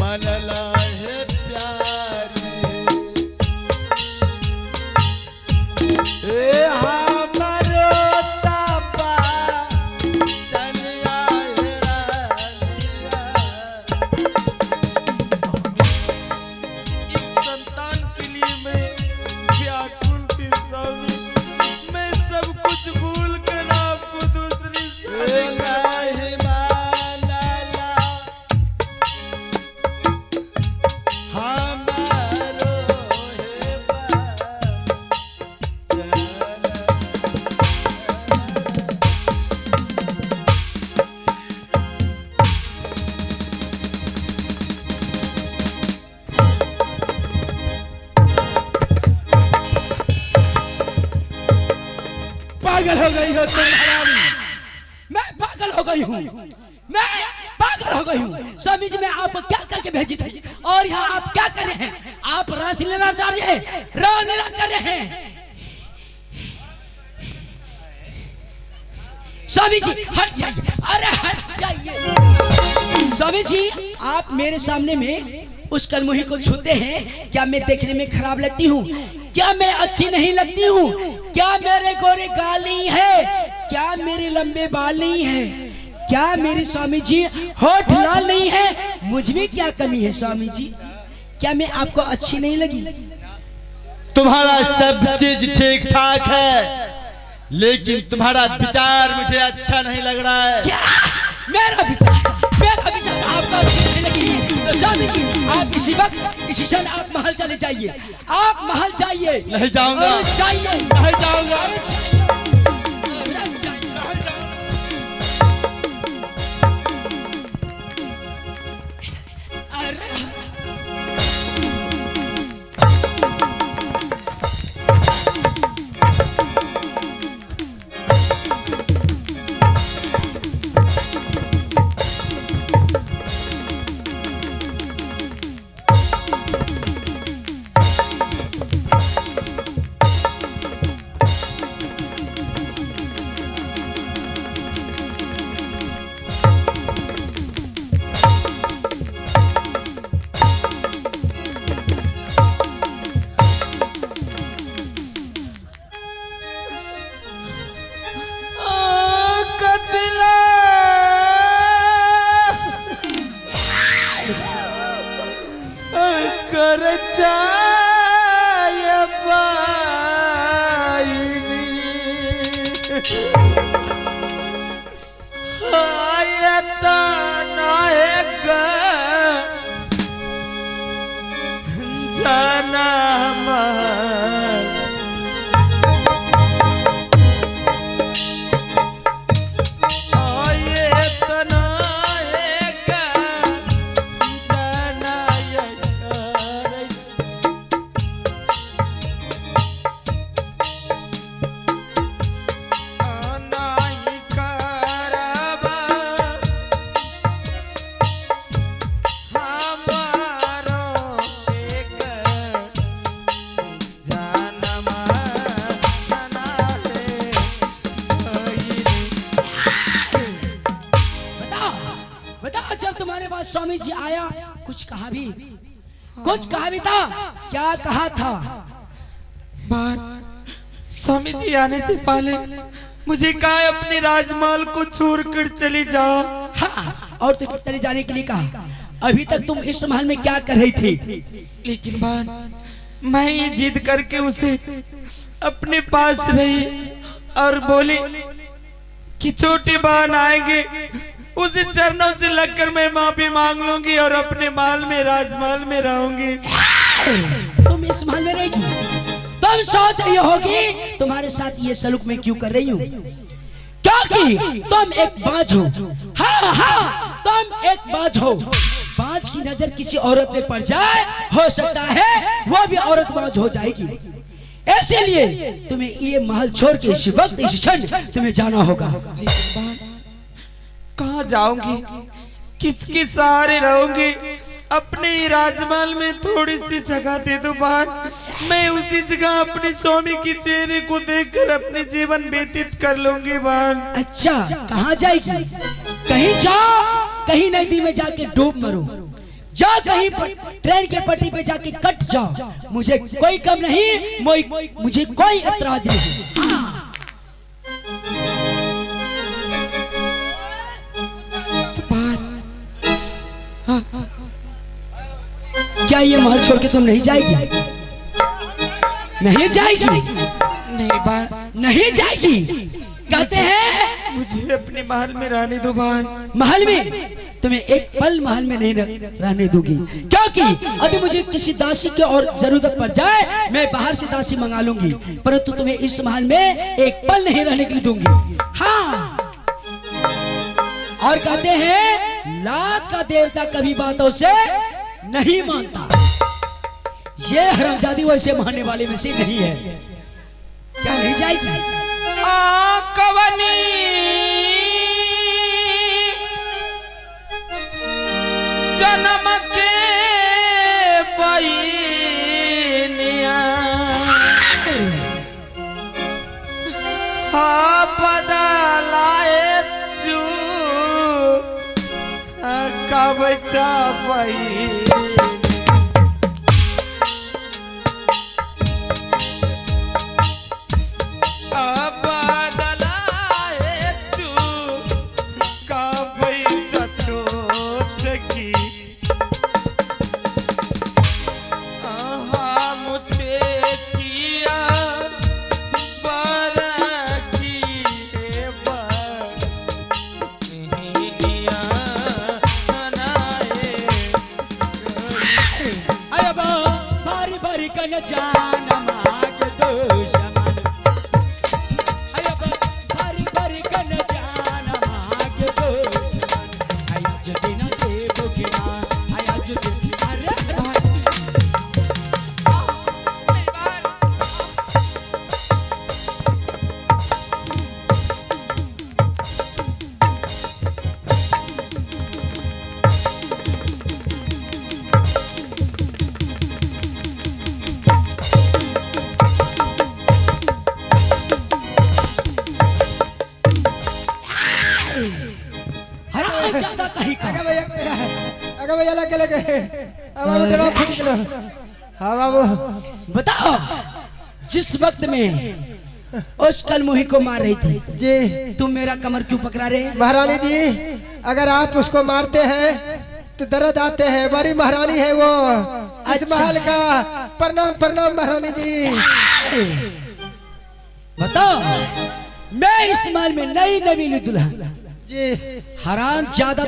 मनला है प्यारी ए हमारो ताबा चलिया है रानिया। एक संतान के लिए मैं व्याकुल थी स्वामी। मैं सब कुछ भूल कर आपको दूसरी पागल हो गई हो तुम हरामी। मैं पागल हो गई हूँ, मैं पागल हो गई हूँ। स्वामी जी मैं आपको क्या करके भेजी थी और यहाँ आप क्या कर रहे हैं? आप रासलीला जा रहे हैं, रामलीला कर रहे हैं। स्वामी जी हट जाइए, अरे हट जाइए। स्वामी जी आप मेरे सामने में उस कलमुही को छूते हैं। क्या मैं देखने में खराब लगती हूँ? क्या मैं अच्छी नहीं लगती हूँ? क्या मेरे गोरे गाल नहीं है? क्या मेरे लंबे बाल नहीं है? क्या मेरे स्वामी जी होठ लाल नहीं है? मुझ में क्या कमी है स्वामी जी? क्या मैं आपको अच्छी नहीं लगी? तुम्हारा सब चीज ठीक ठाक है, लेकिन तुम्हारा विचार मुझे अच्छा नहीं लग रहा है। क्या मेरा विचार आपको अच्छी नहीं लगी? तो स्वामी जी आप इसी वक्त इसी क्षण आप महल चले जाइए। आप महल जाइए। नहीं जाऊंगा, जाइए, नहीं जाऊंगा। स्वामी जी आया कुछ कहा भी था? क्या कहा था? बात स्वामी जी आने से पहले मुझे कहा अपने राजमहल को छोड़कर चले जाओ। हाँ, और तुम चले जाने के लिए कहा। अभी तक तुम इस महल में क्या कर रही थी? लेकिन बात मैं ये जिद करके उसे अपने पास रही और बोली कि छोटे बहन आएंगे, उसे चरणों से लगकर मैं माफी मांग लूंगी और अपने महल में राजमहल में रहूंगी। तुम इस महल में रहेगी? तुम सोच रही होगी तुम्हारे साथ ये सलूक मैं क्यों कर रही हूँ? क्योंकि तुम एक बाज हो। हाँ हाँ, तुम एक बाज हो। बाज की नजर किसी औरत पे पड़ जाए, हो सकता है वो भी औरत बाज हो जाएगी। इसीलिए तुम्हें ये महल छोड़ के इस वक्त इस क्षण तुम्हें जाना होगा। कहाँ जाऊंगी? किसके सहारे रहूंगी? अपने ही राजमहल में थोड़ी सी जगह दे दो बहन, मैं उसी जगह अपने स्वामी के चेहरे को देखकर अपने जीवन व्यतीत कर लूंगी बहन। अच्छा, कहाँ जाएगी? कहीं जाओ, कहीं नदी में जाके डूब मरो। या कहीं पर ट्रेन के पटरी पे जाके कट जाओ, मुझे कोई कम नहीं, मुझे कोई एतराज नहीं। क्या ये महल छोड़ के तुम नहीं जाएगी? नहीं जाएगी? नहीं बान, नहीं जाएगी? कहते हैं मुझे अपने महल में रहने दो बान। महल में? तुम्हें एक पल महल में नहीं रहने दूंगी, क्योंकि यदि मुझे किसी दासी की और जरूरत पड़ जाए मैं बाहर से दासी मंगा लूंगी, परंतु तुम्हें इस महल में एक पल नहीं रहने के लिए दूंगी। हाँ, और कहते हैं लात का देवता कभी बातों से नहीं मानता। ये हरामजादी वैसे मानने वाले में से नहीं है। क्या नहीं जाएगी? कवनी जन्म के बइनिया बदलाए चू कब चापई बताओ, जिस वक्त में उस कलमुही को मार रही थी जी, तुम मेरा कमर क्यों पकड़ा रहे? महारानी जी, अगर आप उसको मारते हैं तो दर्द आते हैं। बड़ी महारानी है वो इस महल का। प्रणाम प्रणाम महारानी जी। बताओ, मैं इस महल में नई नवीन दुल्हन जी हराम ज्यादा